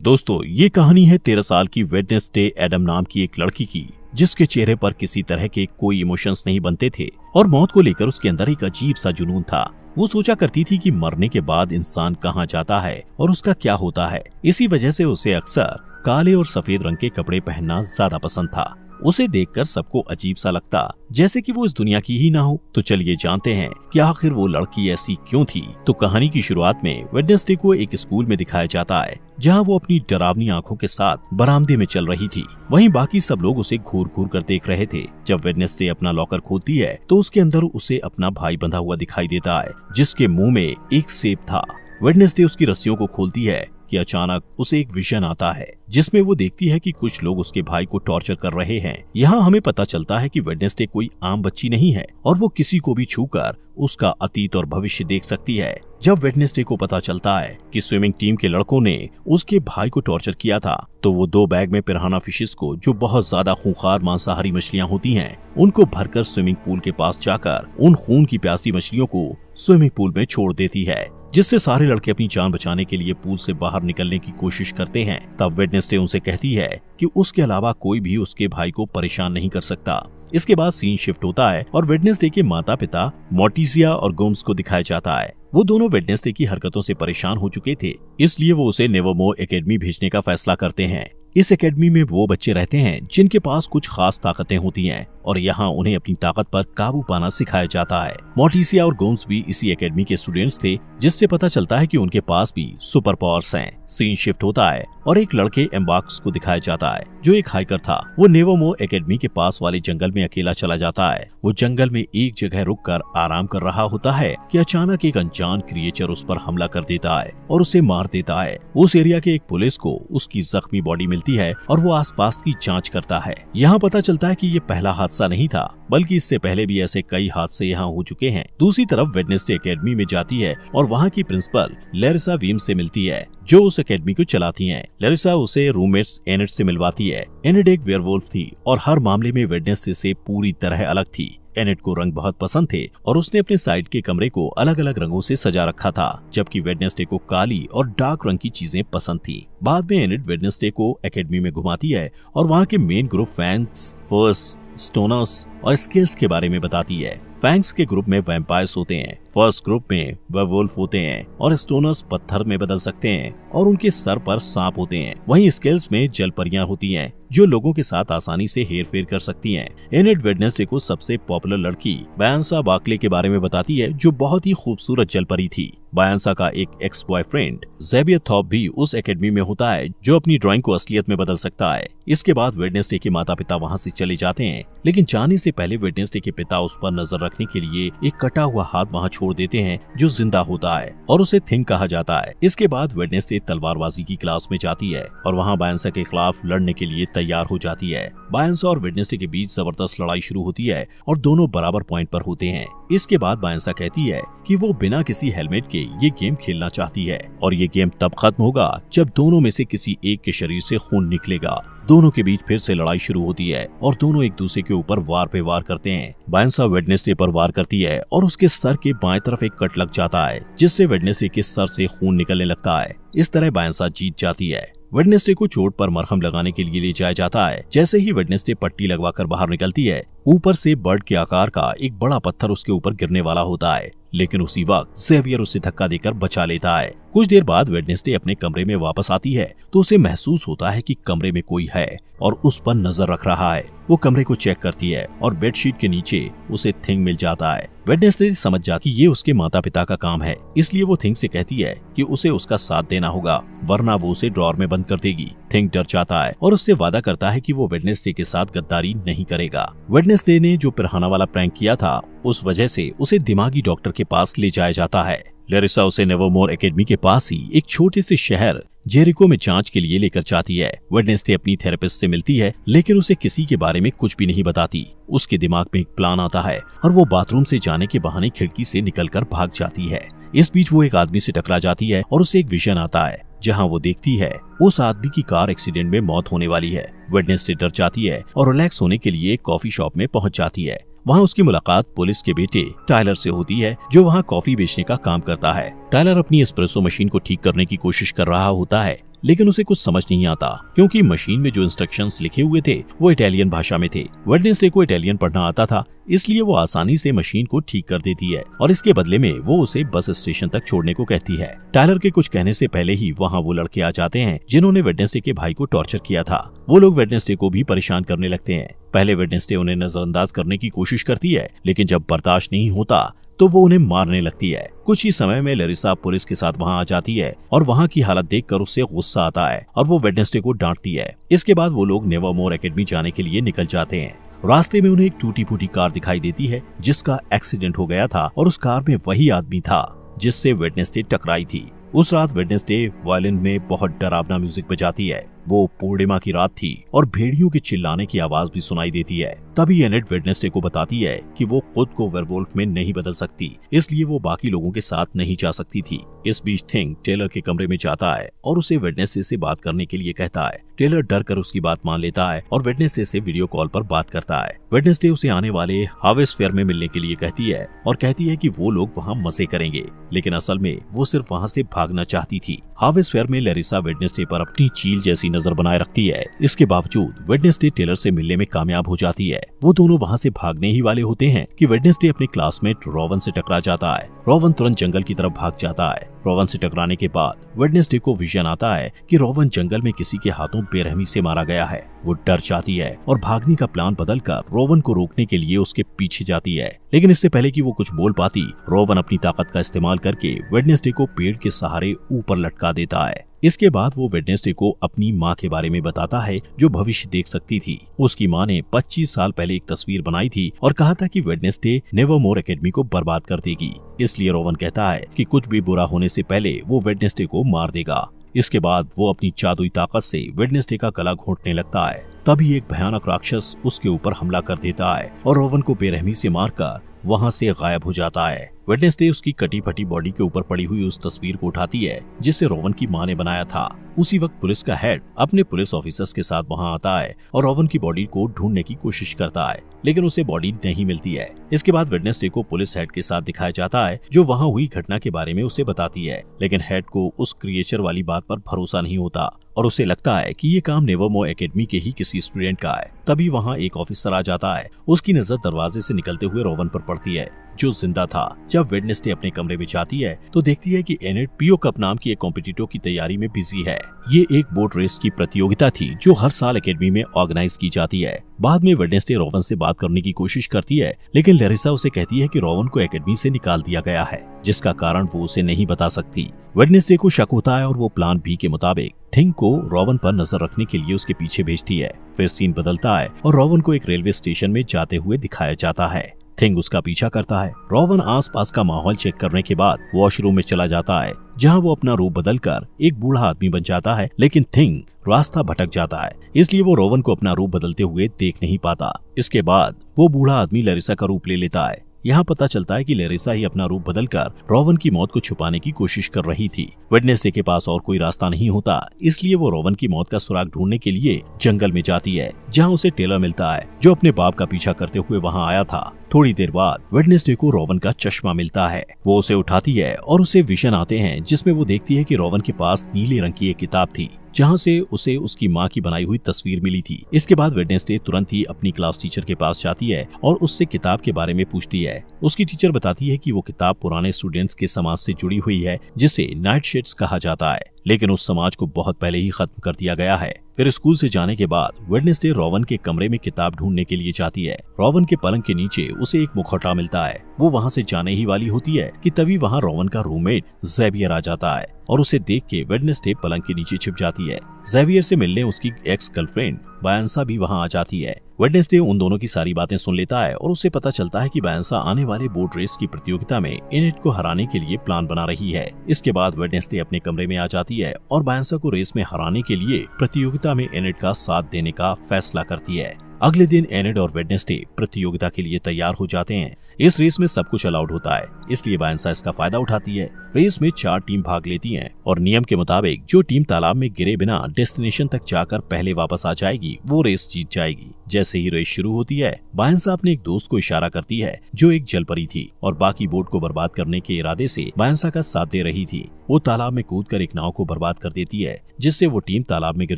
दोस्तों, ये कहानी है 13 साल की वेडनेसडे एडम नाम की एक लड़की की, जिसके चेहरे पर किसी तरह के कोई इमोशंस नहीं बनते थे और मौत को लेकर उसके अंदर एक अजीब सा जुनून था। वो सोचा करती थी कि मरने के बाद इंसान कहाँ जाता है और उसका क्या होता है। इसी वजह से उसे अक्सर काले और सफेद रंग के कपड़े पहनना ज्यादा पसंद था। उसे देखकर सबको अजीब सा लगता, जैसे कि वो इस दुनिया की ही ना हो। तो चलिए जानते हैं कि आखिर वो लड़की ऐसी क्यों थी। तो कहानी की शुरुआत में वेडनेसडे को एक स्कूल में दिखाया जाता है, जहां वो अपनी डरावनी आंखों के साथ बरामदे में चल रही थी। वहीं बाकी सब लोग उसे घूर घूर कर देख रहे थे। जब वेडनेसडे अपना लॉकर खोलती है तो उसके अंदर उसे अपना भाई बंधा हुआ दिखाई देता है, जिसके मुंह में एक सेब था। वेडनेसडे उसकी रस्सियों को खोलती है कि अचानक उसे एक विजन आता है, जिसमें वो देखती है कि कुछ लोग उसके भाई को टॉर्चर कर रहे हैं। यहाँ हमें पता चलता है कि वेडनेसडे कोई आम बच्ची नहीं है और वो किसी को भी छूकर उसका अतीत और भविष्य देख सकती है। जब वेडनेसडे को पता चलता है कि स्विमिंग टीम के लड़कों ने उसके भाई को टॉर्चर किया था, तो वो 2 बैग में पिराना फिशेस को, जो बहुत ज्यादा खूंखार मांसाहारी मछलियां होती हैं, उनको भरकर स्विमिंग पूल के पास जाकर उन खून की प्यासी मछलियों को स्विमिंग पूल में छोड़ देती है, जिससे सारे लड़के अपनी जान बचाने के लिए पूल से बाहर निकलने की कोशिश करते हैं। तब वेडनेसडे उनसे कहती है कि उसके अलावा कोई भी उसके भाई को परेशान नहीं कर सकता। इसके बाद सीन शिफ्ट होता है और वेडनेसडे के माता पिता मोर्टिसिया और गोम्स को दिखाया जाता है। वो दोनों वेडनेसडे की हरकतों से परेशान हो चुके थे, इसलिए वो उसे नेवरमोर एकेडमी भेजने का फैसला करते हैं। इस एकेडमी में वो बच्चे रहते हैं जिनके पास कुछ खास ताकतें होती हैं और यहाँ उन्हें अपनी ताकत पर काबू पाना सिखाया जाता है। मोर्टिसिया और गोम्स भी इसी एकेडमी के स्टूडेंट्स थे, जिससे पता चलता है कि उनके पास भी सुपर पावर्स हैं। सीन शिफ्ट होता है और एक लड़के एम्बार्क्स को दिखाया जाता है, जो एक हाइकर था। वो नेवरमोर एकेडमी के पास वाले जंगल में अकेला चला जाता है। वो जंगल में एक जगह रुककर आराम कर रहा होता है कि अचानक एक अनजान क्रिएचर उस पर हमला कर देता है और उसे मार देता है। उस एरिया के एक पुलिस को उसकी जख्मी बॉडी मिलती है और वो आसपास की जांच करता है। यहाँ पता चलता है कि ये पहला हादसा नहीं था, बल्कि इससे पहले भी ऐसे कई हादसे यहाँ हो चुके हैं। दूसरी तरफ वेडनेसडे एकेडमी में जाती है और वहाँ की प्रिंसिपल लेरिसा वीम्स से मिलती है, जो उस एकेडमी को चलाती हैं। लेरिसा उसे रूममेट्स एनिड से मिलवाती है। एनिड एक वेयरवुल्फ थी और हर मामले में वेडनेसडे से पूरी तरह अलग थी। एनिड को रंग बहुत पसंद थे और उसने अपने साइड के कमरे को अलग अलग रंगों से सजा रखा था, जबकि वेडनेसडे को काली और डार्क रंग की चीजें पसंद थी। बाद में एनिड वेडनेसडे को एकेडमी में घुमाती है और वहाँ के मेन ग्रुप फैंग्स, फर्स, स्टोनर्स और स्केल्स के बारे में बताती है। फैंग्स के ग्रुप में वैम्पायर्स होते हैं, फर्स्ट ग्रुप में वेयरवुल्फ होते हैं और स्टोनर्स पत्थर में बदल सकते हैं और उनके सर पर सांप होते हैं। वहीं स्केल्स में जलपरियां होती हैं, जो लोगों के साथ आसानी से हेरफेर कर सकती हैं। एनिड वेडनेसडे को सबसे पॉपुलर लड़की बायंसा बार्कले के बारे में बताती है, जो बहुत ही खूबसूरत जलपरी थी। बायंसा का एक एक्स बॉयफ्रेंड ज़ेवियर थॉप भी उस एकेडमी में होता है, जो अपनी ड्राइंग को असलियत में बदल सकता है। इसके बाद वेडनेसडे के माता पिता वहाँ से चले जाते हैं, लेकिन जाने से पहले वेडनेसडे के पिता उस पर नजर रखने के लिए एक कटा हुआ हाथ वहाँ छोड़ देते हैं, जो जिंदा होता है और उसे थिंग कहा जाता है। इसके बाद वेडनेसडे तलवारबाजी की क्लास में जाती है और वहाँ बायंसा के खिलाफ लड़ने के लिए तैयार हो जाती है। बायंसा और वेडनेसडे के बीच जबरदस्त लड़ाई शुरू होती है और दोनों बराबर पॉइंट पर होते हैं। इसके बाद बायंसा कहती है कि वो बिना किसी हेलमेट के ये गेम खेलना चाहती है और ये गेम तब खत्म होगा जब दोनों में से किसी एक के शरीर से खून निकलेगा। दोनों के बीच फिर से लड़ाई शुरू होती है और दोनों एक दूसरे के ऊपर वार पे वार करते हैं। बायंसा वेडनेसडे पर वार करती है और उसके सर के बाएं तरफ एक कट लग जाता है, जिससे वेडनेसडे के सर से खून निकलने लगता है। इस तरह बायंसा जीत जाती है। वेडनेसडे को चोट पर मरहम लगाने के लिए ले जाया जाता है। जैसे ही वेडनेसडे पट्टी लगवाकर बाहर निकलती है, ऊपर से बर्ड के आकार का एक बड़ा पत्थर उसके ऊपर गिरने वाला होता है, लेकिन उसी वक्त ज़ेवियर उसे धक्का देकर बचा लेता है। कुछ देर बाद वेडनेसडे अपने कमरे में वापस आती है तो उसे महसूस होता है कि कमरे में कोई है और उस पर नजर रख रहा है। वो कमरे को चेक करती है और बेडशीट के नीचे उसे थिंग मिल जाता है। वेडनेसडे समझ जाती कि ये उसके माता पिता का काम है, इसलिए वो थिंग से कहती है कि उसे उसका साथ देना होगा, वरना वो उसे ड्रॉर में बंद कर देगी। थिंग डर जाता है और उससे वादा करता है कि वो वेडनेसडे के साथ गद्दारी नहीं करेगा। वेडनेसडे ने जो पिराना वाला प्रैंक किया था, उस वजह से उसे दिमागी डॉक्टर के पास ले जाया जाता है। लेरिसा उसे नेवरमोर एकेडमी के पास ही एक छोटे से शहर जेरिको में जांच के लिए लेकर जाती है। वेडनेसडे अपनी थेरेपिस्ट से मिलती है, लेकिन उसे किसी के बारे में कुछ भी नहीं बताती। उसके दिमाग में एक प्लान आता है और वो बाथरूम से जाने के बहाने खिड़की से निकलकर भाग जाती है। इस बीच वो एक आदमी से टकरा जाती है और उसे एक विजन आता है, जहां वो देखती है उस आदमी की कार एक्सीडेंट में मौत होने वाली है। वेडनेसडे डर जाती है और रिलैक्स होने के लिए एक कॉफी शॉप में पहुंच जाती है। वहाँ उसकी मुलाकात पुलिस के बेटे टायलर से होती है, जो वहाँ कॉफी बेचने का काम करता है। टायलर अपनी एस्प्रेसो मशीन को ठीक करने की कोशिश कर रहा होता है, लेकिन उसे कुछ समझ नहीं आता क्योंकि मशीन में जो इंस्ट्रक्शंस लिखे हुए थे वो इटालियन भाषा में थे। वेडनेसडे को इटालियन पढ़ना आता था, इसलिए वो आसानी से मशीन को ठीक कर देती है और इसके बदले में वो उसे बस स्टेशन तक छोड़ने को कहती है। टायलर के कुछ कहने से पहले ही वहाँ वो लड़के आ जाते हैं जिन्होंने वेडनेसडे के भाई को टॉर्चर किया था। वो लोग वेडनेसडे को भी परेशान करने लगते हैं। पहले वेडनेसडे उन्हें नजरअंदाज करने की कोशिश करती है, लेकिन जब बर्दाश्त नहीं होता तो वो उन्हें मारने लगती है। कुछ ही समय में लैरिसा पुलिस के साथ वहाँ आ जाती है और वहाँ की हालत देखकर उससे गुस्सा आता है और वो वेडनेसडे को डांटती है। इसके बाद वो लोग नेवरमोर एकेडमी जाने के लिए निकल जाते हैं। रास्ते में उन्हें एक टूटी फूटी कार दिखाई देती है जिसका एक्सीडेंट हो गया था और उस कार में वही आदमी था जिससे वेडनेसडे टकराई थी। उस रात वेडनेसडे वायलिन में बहुत डरावना म्यूजिक बजाती है। वो पूर्णिमा की रात थी और भेड़ियों के चिल्लाने की आवाज भी सुनाई देती है। तभी एनेट वेडनेसडे को बताती है कि वो खुद को वेयरवुल्फ में नहीं बदल सकती, इसलिए वो बाकी लोगों के साथ नहीं जा सकती थी। इस बीच थिंग टेलर के कमरे में जाता है और उसे वेडनेसडे से बात करने के लिए कहता है। टेलर डर कर उसकी बात मान लेता है और वेडनेसडे से वीडियो कॉल पर बात करता है। वेडनेसडे उसे आने वाले हार्वेस्ट फेयर में मिलने के लिए कहती है और कहती है कि वो लोग वहाँ मजे करेंगे, लेकिन असल में वो सिर्फ वहाँ से भागना चाहती थी। हार्वेस्ट फेयर में लैरिसा वेडनेसडे पर अपनी चील जैसी नजर बनाए रखती है। इसके बावजूद वेडनेसडे टेलर से मिलने में कामयाब हो जाती है। वो दोनों वहाँ से भागने ही वाले होते हैं कि वेडनेसडे अपने क्लासमेट रोवन से टकरा जाता है। रोवन तुरंत जंगल की तरफ भाग जाता है। रोवन से टकराने के बाद वेडनेसडे को विजन आता है कि रोवन जंगल में किसी के हाथों बेरहमी से मारा गया है। वो डर जाती है और भागने का प्लान बदलकर रोवन को रोकने के लिए उसके पीछे जाती है, लेकिन इससे पहले कि वो कुछ बोल पाती, रोवन अपनी ताकत का इस्तेमाल करके वेडनेसडे को पेड़ के सहारे ऊपर लटका देता है। इसके बाद वो वेडनेसडे को अपनी माँ के बारे में बताता है जो भविष्य देख सकती थी। उसकी माँ ने 25 साल पहले एक तस्वीर बनाई थी और कहा था कि वेडनेसडे नेवरमोर एकेडमी को बर्बाद कर देगी। इसलिए रोवन कहता है कि कुछ भी बुरा होने से पहले वो वेडनेसडे को मार देगा। इसके बाद वो अपनी जादुई ताकत से वेडनेसडे का गला घोंटने लगता है। तभी एक भयानक राक्षस उसके ऊपर हमला कर देता है और रोवन को बेरहमी से मारकर वहाँ से गायब हो जाता है। वेडनेसडे उसकी कटी फटी बॉडी के ऊपर पड़ी हुई उस तस्वीर को उठाती है जिसे रोवन की माँ ने बनाया था। उसी वक्त पुलिस का हेड अपने पुलिस ऑफिसर्स के साथ वहाँ आता है और रोवन की बॉडी को ढूंढने की कोशिश करता है, लेकिन उसे बॉडी नहीं मिलती है। इसके बाद वेडनेसडे को पुलिस हेड के साथ दिखाया जाता है जो वहाँ हुई घटना के बारे में उसे बताती है, लेकिन हेड को उस क्रिएचर वाली बात पर भरोसा नहीं होता और उसे लगता है कि ये काम नेवरमोर एकेडमी के ही किसी स्टूडेंट का है। तभी वहाँ एक ऑफिसर आ जाता है। उसकी नजर दरवाजे से निकलते हुए रोवन पर पड़ती है जो जिंदा था। जब वेडनेसडे अपने कमरे में जाती है तो देखती है कि एनेट पीओ कप नाम की एक कॉम्पिटिटर की तैयारी में बिजी है। ये एक बोट रेस की प्रतियोगिता थी जो हर साल एकेडमी में ऑर्गेनाइज की जाती है। बाद में वेडनेसडे रोवन से बात करने की कोशिश करती है, लेकिन लैरिसा उसे कहती है कि रोवन को एकेडमी से निकाल दिया गया है, जिसका कारण वो उसे नहीं बता सकती। वेडनेसडे को शक होता है और वो प्लान बी के मुताबिक थिंग को रोवन पर नजर रखने के लिए उसके पीछे भेजती है। फिर सीन बदलता है और रोवन को एक रेलवे स्टेशन में जाते हुए दिखाया जाता है। थिंग उसका पीछा करता है। रोवन आसपास का माहौल चेक करने के बाद वॉशरूम में चला जाता है जहां वो अपना रूप बदलकर एक बूढ़ा आदमी बन जाता है, लेकिन थिंग रास्ता भटक जाता है, इसलिए वो रोवन को अपना रूप बदलते हुए देख नहीं पाता। इसके बाद वो बूढ़ा आदमी लैरिसा का रूप ले लेता है। यहाँ पता चलता है कि लैरिसा ही अपना रूप बदलकर रोवन की मौत को छुपाने की कोशिश कर रही थी। वेडनेसडे के पास और कोई रास्ता नहीं होता, इसलिए वो रोवन की मौत का सुराग ढूंढने के लिए जंगल में जाती है, जहाँ उसे टेलर मिलता है जो अपने बाप का पीछा करते हुए वहाँ आया था। थोड़ी देर बाद वेडनेसडे को रोवन का चश्मा मिलता है। वो उसे उठाती है और उसे विजन आते हैं जिसमें वो देखती है कि रोवन के पास नीले रंग की एक किताब थी जहाँ से उसे उसकी माँ की बनाई हुई तस्वीर मिली थी। इसके बाद वेडनेसडे तुरंत ही अपनी क्लास टीचर के पास जाती है और उससे किताब के बारे में पूछती है। उसकी टीचर बताती है कि वो किताब पुराने स्टूडेंट्स के समाज से जुड़ी हुई है जिसे नाइट शेड्स कहा जाता है, लेकिन उस समाज को बहुत पहले ही खत्म कर दिया गया है। फिर स्कूल से जाने के बाद वेडनेसडे रोवन के कमरे में किताब ढूंढने के लिए जाती है। रोवन के पलंग के नीचे उसे एक मुखौटा मिलता है। वो वहाँ से जाने ही वाली होती है कि तभी वहाँ रोवन का रूममेट ज़ेवियर आ जाता है और उसे देख के वेडनेसडे पलंग के नीचे छिप जाती है। ज़ेवियर से मिलने उसकी एक्स गर्लफ्रेंड बायंसा भी वहाँ आ जाती है। वेडनेसडे उन दोनों की सारी बातें सुन लेता है और उसे पता चलता है कि बायंसा आने वाले बोट रेस की प्रतियोगिता में एनेट को हराने के लिए प्लान बना रही है। इसके बाद वेडनेसडे अपने कमरे में आ जाती है और बायंसा को रेस में हराने के लिए प्रतियोगिता में एनेट का साथ देने का फैसला करती है। अगले दिन एनेट और वेडनेसडे प्रतियोगिता के लिए तैयार हो जाते हैं। इस रेस में सब कुछ अलाउड होता है, इसलिए बायंसा इसका फायदा उठाती है। रेस में 4 टीम भाग लेती हैं और नियम के मुताबिक जो टीम तालाब में गिरे बिना डेस्टिनेशन तक जाकर पहले वापस आ जाएगी वो रेस जीत जाएगी, जैसे ही रेस शुरू होती है, बायंसा अपने एक दोस्त को इशारा करती है जो एक जल परी थी और बाकी बोट को बर्बाद करने के इरादे से बायंसा का साथ दे रही थी। वो तालाब में कूदकर एक नाव को बर्बाद कर देती है, जिससे वो टीम तालाब में गिर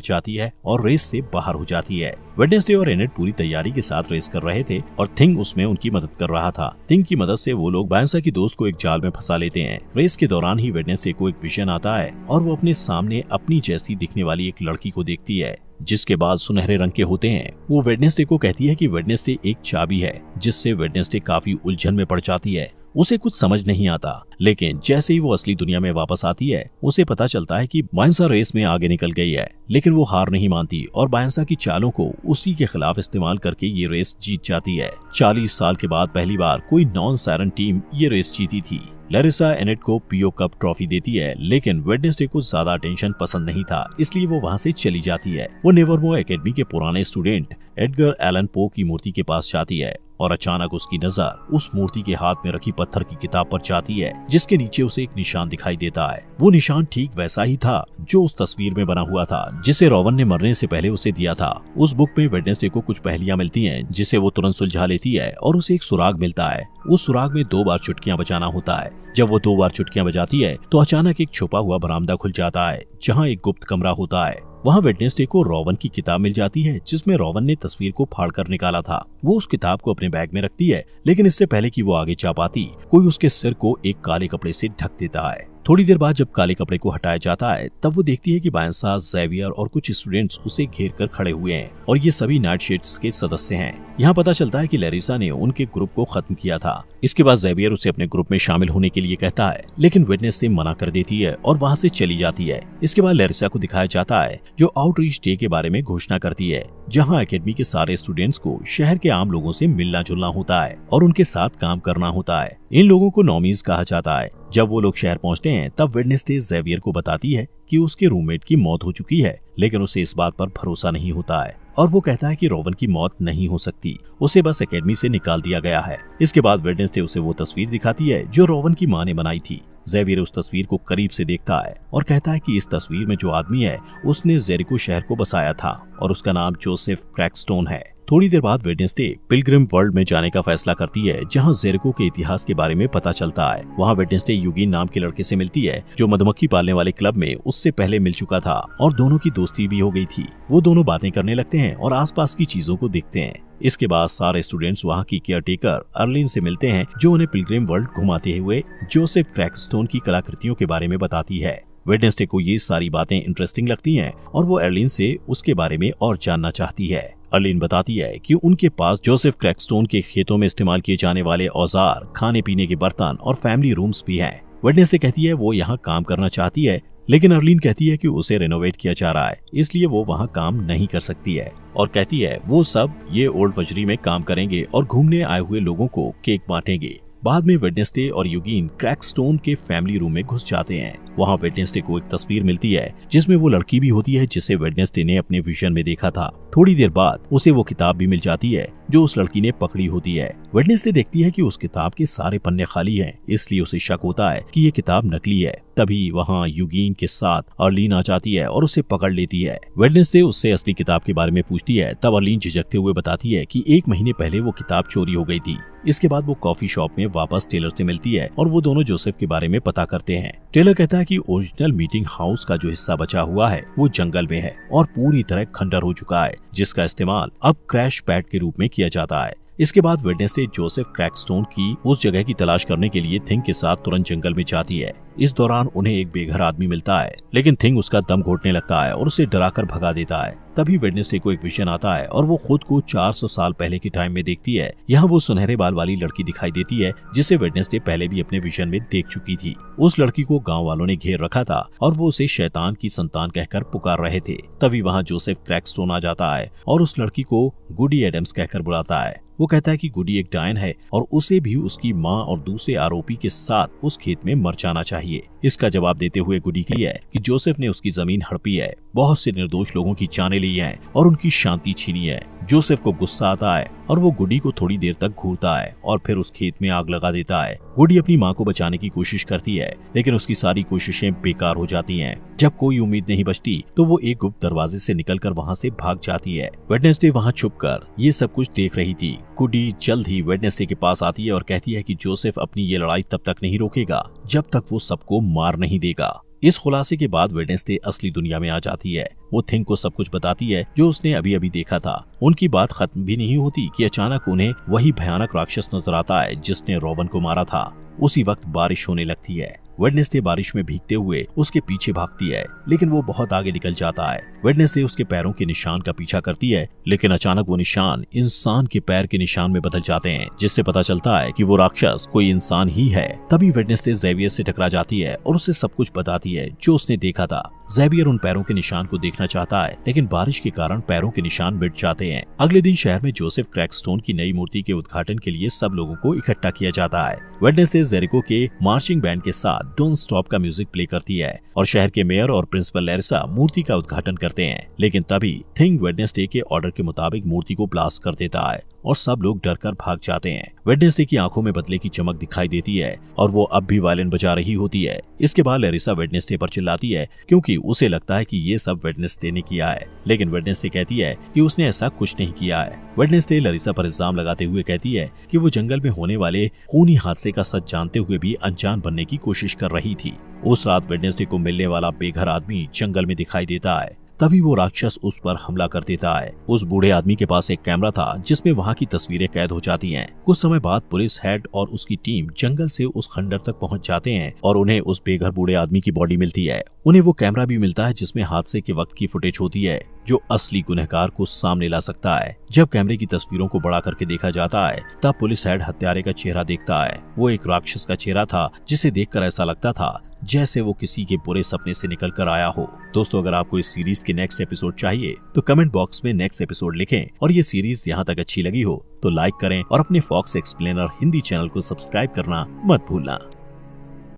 जाती है और रेस से बाहर हो जाती है। वेडनेसडे और एनेट पूरी तैयारी के साथ रेस कर रहे थे और थिंग उसमें उनकी मदद कर रहा था। थिंग की मदद से वो लोग बायंसा की दोस्त को एक जाल में फंसा लेते हैं। रेस के दौरान ही वेडनेसडे को एक विजन आता है और वो अपने सामने अपनी जैसी दिखने वाली एक लड़की को देखती है, जिसके बाल सुनहरे रंग के होते हैं। वो वेडनेसडे को कहती है कि वेडनेसडे एक चाबी है, जिससे वेडनेसडे काफी उलझन में पड़ जाती है। उसे कुछ समझ नहीं आता, लेकिन जैसे ही वो असली दुनिया में वापस आती है, उसे पता चलता है कि बायंसा रेस में आगे निकल गई है। लेकिन वो हार नहीं मानती और बायंसा की चालों को उसी के खिलाफ इस्तेमाल करके ये रेस जीत जाती है। 40 साल के बाद पहली बार कोई नॉन सायरन टीम ये रेस जीती थी। लैरिसा एनेट को पीओ कप ट्रॉफी देती है, लेकिन वेडनेसडे को ज्यादा अटेंशन पसंद नहीं था, इसलिए वो वहाँ से चली जाती है। वो नेवरमोर एकेडमी के पुराने स्टूडेंट एडगर एलन पो की मूर्ति के पास जाती है और अचानक उसकी नजर उस मूर्ति के हाथ में रखी पत्थर की किताब पर जाती है, जिसके नीचे उसे एक निशान दिखाई देता है। वो निशान ठीक वैसा ही था जो उस तस्वीर में बना हुआ था, जिसे रोवन ने मरने से पहले उसे दिया था। उस बुक में वेडनेसडे को कुछ पहेलियां मिलती हैं, जिसे वो तुरंत सुलझा लेती है और उसे एक सुराग मिलता है। उस सुराग में 2 बार चुटकियां बजाना होता है। जब वो 2 बार चुटकियां बजाती है तो अचानक एक छुपा हुआ बरामदा खुल जाता है, जहाँ एक गुप्त कमरा होता है। वहाँ वेडनेसडे को रोवन की किताब मिल जाती है, जिसमें रोवन ने तस्वीर को फाड़ कर निकाला था। वो उस किताब को अपने बैग में रखती है, लेकिन इससे पहले कि वो आगे जा पाती, कोई उसके सिर को एक काले कपड़े से ढक देता है। थोड़ी देर बाद जब काले कपड़े को हटाया जाता है, तब वो देखती है कि बायंसा, ज़ेवियर और कुछ स्टूडेंट्स उसे घेर कर खड़े हुए हैं और ये सभी नाइटशेड्स के सदस्य हैं। यहाँ पता चलता है कि लैरिसा ने उनके ग्रुप को खत्म किया था। इसके बाद ज़ेवियर उसे अपने ग्रुप में शामिल होने के लिए कहता है, लेकिन वेडनेसडे मना कर देती है और वहाँ से चली जाती है। इसके बाद लैरिसा को दिखाया जाता है, जो आउटरीच डे के बारे में घोषणा करती है, जहाँ एकेडमी के सारे स्टूडेंट्स को शहर के आम लोगों से मिलना जुलना होता है और उनके साथ काम करना होता है। इन लोगों को नॉमीज कहा जाता है। जब वो लोग शहर पहुंचते हैं, तब वेडनेसडे ज़ेवियर को बताती है कि उसके रूममेट की मौत हो चुकी है, लेकिन उसे इस बात पर भरोसा नहीं होता है और वो कहता है कि रोवन की मौत नहीं हो सकती, उसे बस एकेडमी से निकाल दिया गया है। इसके बाद वेडनेसडे उसे वो तस्वीर दिखाती है जो रोवन की माँ ने बनाई थी। ज़ेवियर उस तस्वीर को करीब से देखता है और कहता है कि इस तस्वीर में जो आदमी है, उसने जेरिको शहर को बसाया था और उसका नाम जोसेफ क्रैकस्टोन है। थोड़ी देर बाद वेडनेसडे पिलग्रिम वर्ल्ड में जाने का फैसला करती है, जहां जेरिको के इतिहास के बारे में पता चलता है। वहां वेडनेसडे यूगिन नाम के लड़के से मिलती है, जो मधुमक्खी पालने वाले क्लब में उससे पहले मिल चुका था और दोनों की दोस्ती भी हो गई थी। वो दोनों बातें करने लगते हैं और आसपास की चीजों को देखते हैं। इसके बाद सारे स्टूडेंट्स वहाँ की केयरटेकर अर्लिन से मिलते हैं, जो उन्हें पिलग्रिम वर्ल्ड घुमाते हुए जोसेफ क्रैकस्टोन की कलाकृतियों के बारे में बताती है। वेडनेसडे को ये सारी बातें इंटरेस्टिंग लगती हैं और वो अर्लिन से उसके बारे में और जानना चाहती है। अर्लिन बताती है कि उनके पास जोसेफ क्रैकस्टोन के खेतों में इस्तेमाल किए जाने वाले औजार, खाने पीने के बर्तन और फैमिली रूम्स भी हैं। वेडनेसडे कहती है वो यहाँ काम करना चाहती है, लेकिन अर्लिन कहती है कि उसे रेनोवेट किया जा रहा है, इसलिए वो वहाँ काम नहीं कर सकती है और कहती है वो सब ये ओल्ड वजरी में काम करेंगे और घूमने आए हुए लोगों को केक बांटेंगे। बाद में वेडनेसडे और यूगिन क्रैकस्टोन के फैमिली रूम में घुस जाते हैं। वहाँ वेडनेसडे को एक तस्वीर मिलती है, जिसमें वो लड़की भी होती है जिसे वेडनेसडे ने अपने विजन में देखा था। थोड़ी देर बाद उसे वो किताब भी मिल जाती है जो उस लड़की ने पकड़ी होती है। वेडनेसडे देखती है कि उस किताब के सारे पन्ने खाली हैं, इसलिए उसे शक होता है कि ये किताब नकली है। तभी वहाँ यूगिन के साथ अर्लिन आ जाती है और उसे पकड़ लेती है। वेडनेसडे उससे असली किताब के बारे में पूछती है, तब अर्लिन झिझकते हुए बताती है कि 1 महीने पहले वो किताब चोरी हो गई थी। इसके बाद वो कॉफी शॉप में वापस टेलर से मिलती है और वो दोनों जोसेफ के बारे में पता करते हैं। टेलर कहता है कि ओरिजिनल मीटिंग हाउस का जो हिस्सा बचा हुआ है वो जंगल में है और पूरी तरह खंडर हो चुका है, जिसका इस्तेमाल अब क्रैश पैड के रूप में किया जाता है। इसके बाद वेडनेसडे जोसेफ क्रैकस्टोन की उस जगह की तलाश करने के लिए थिंग के साथ तुरंत जंगल में जाती है। इस दौरान उन्हें एक बेघर आदमी मिलता है, लेकिन थिंग उसका दम घोटने लगता है और उसे डराकर भगा देता है। तभी वेडनेसडे को एक विजन आता है और वो खुद को 400 साल पहले के टाइम में देखती है। यहाँ वो सुनहरे बाल वाली लड़की दिखाई देती है, जिसे वेडनेसडे पहले भी अपने विजन में देख चुकी थी। उस लड़की को गाँव वालों ने घेर रखा था और वो उसे शैतान की संतान कहकर पुकार रहे थे। तभी वहाँ जोसेफ क्रैकस्टोन आ जाता है और उस लड़की को गुडी एडम्स कहकर बुलाता है। वो कहता है कि गुडी एक डायन है और उसे भी उसकी माँ और दूसरे आरोपी के साथ उस खेत में मर जाना चाहिए। इसका जवाब देते हुए गुडी कहती है कि जोसेफ ने उसकी जमीन हड़पी है, बहुत से निर्दोष लोगों की जानें ली है और उनकी शांति छीनी है। जोसेफ को गुस्सा आता है और वो गुडी को थोड़ी देर तक घूरता है और फिर उस खेत में आग लगा देता है। गुडी अपनी माँ को बचाने की कोशिश करती है, लेकिन उसकी सारी कोशिशें बेकार हो जाती हैं। जब कोई उम्मीद नहीं बचती तो वो एक गुप्त दरवाजे से निकलकर वहाँ से भाग जाती है। वेडनेसडे वहाँ छुपकर ये सब कुछ देख रही थी। गुडी जल्द ही वेडनेसडे के पास आती है और कहती है कि जोसेफ अपनी ये लड़ाई तब तक नहीं रोकेगा जब तक वो सबको मार नहीं देगा। इस खुलासे के बाद वेडनेसडे असली दुनिया में आ जाती है। वो थिंग को सब कुछ बताती है जो उसने अभी अभी देखा था। उनकी बात खत्म भी नहीं होती कि अचानक उन्हें वही भयानक राक्षस नजर आता है जिसने रॉबन को मारा था। उसी वक्त बारिश होने लगती है। वेडनेसडे बारिश में भीगते हुए उसके पीछे भागती है, लेकिन वो बहुत आगे निकल जाता है। वेडनेसडे उसके पैरों के निशान का पीछा करती है, लेकिन अचानक वो निशान इंसान के पैर के निशान में बदल जाते हैं, जिससे पता चलता है कि वो राक्षस कोई इंसान ही है। तभी वेडनेसडे ज़ेवियर से टकरा जाती है और उसे सब कुछ बताती है जो उसने देखा था। ज़ेवियर उन पैरों के निशान को देखना चाहता है, लेकिन बारिश के कारण पैरों के निशान मिट जाते हैं। अगले दिन शहर में जोसेफ क्रैकस्टोन की नई मूर्ति के उद्घाटन के लिए सब लोगों को इकट्ठा किया जाता है। वेडनेसडे जेरिको के मार्चिंग बैंड के साथ डोंट स्टॉप का म्यूजिक प्ले करती है और शहर के मेयर और प्रिंसिपल लैरिसा मूर्ति का उद्घाटन करते हैं। लेकिन तभी थिंग वेडनेसडे के ऑर्डर के मुताबिक मूर्ति को ब्लास्ट कर देता है और सब लोग डरकर भाग जाते हैं। वेडनेसडे की आंखों में बदले की चमक दिखाई देती है और वो अब भी वायलिन बजा रही होती है। इसके बाद लैरिसा वेडनेसडे पर चिल्लाती है क्योंकि उसे लगता है कि ये सब वेडनेसडे ने किया है, लेकिन वेडनेसडे कहती है कि उसने ऐसा कुछ नहीं किया है। वेडनेसडे लैरिसा पर इल्जाम लगाते हुए कहती है कि वो जंगल में होने वाले खूनी हादसे का सच जानते हुए भी अनजान बनने की कोशिश कर रही थी। उस रात वेडनेसडे को मिलने वाला बेघर आदमी जंगल में दिखाई देता है। तभी वो राक्षस उस पर हमला कर देता है। उस बूढ़े आदमी के पास एक कैमरा था जिसमें वहाँ की तस्वीरें कैद हो जाती हैं। कुछ समय बाद पुलिस हेड और उसकी टीम जंगल से उस खंडर तक पहुँच जाते हैं और उन्हें उस बेघर बूढ़े आदमी की बॉडी मिलती है। उन्हें वो कैमरा भी मिलता है जिसमें हादसे के वक्त की फुटेज होती है जो असली गुनहगार को सामने ला सकता है। जब कैमरे की तस्वीरों को बड़ा करके देखा जाता है तब पुलिस हेड हत्यारे का चेहरा देखता है। वो एक राक्षस का चेहरा था जिसे देखकर ऐसा लगता था जैसे वो किसी के बुरे सपने से निकल कर आया हो। दोस्तों, अगर आपको इस सीरीज के नेक्स्ट एपिसोड चाहिए तो कमेंट बॉक्स में नेक्स्ट एपिसोड लिखें और ये सीरीज यहाँ तक अच्छी लगी हो तो लाइक करें और अपने फॉक्स एक्सप्लेनर हिंदी चैनल को सब्सक्राइब करना मत भूलना।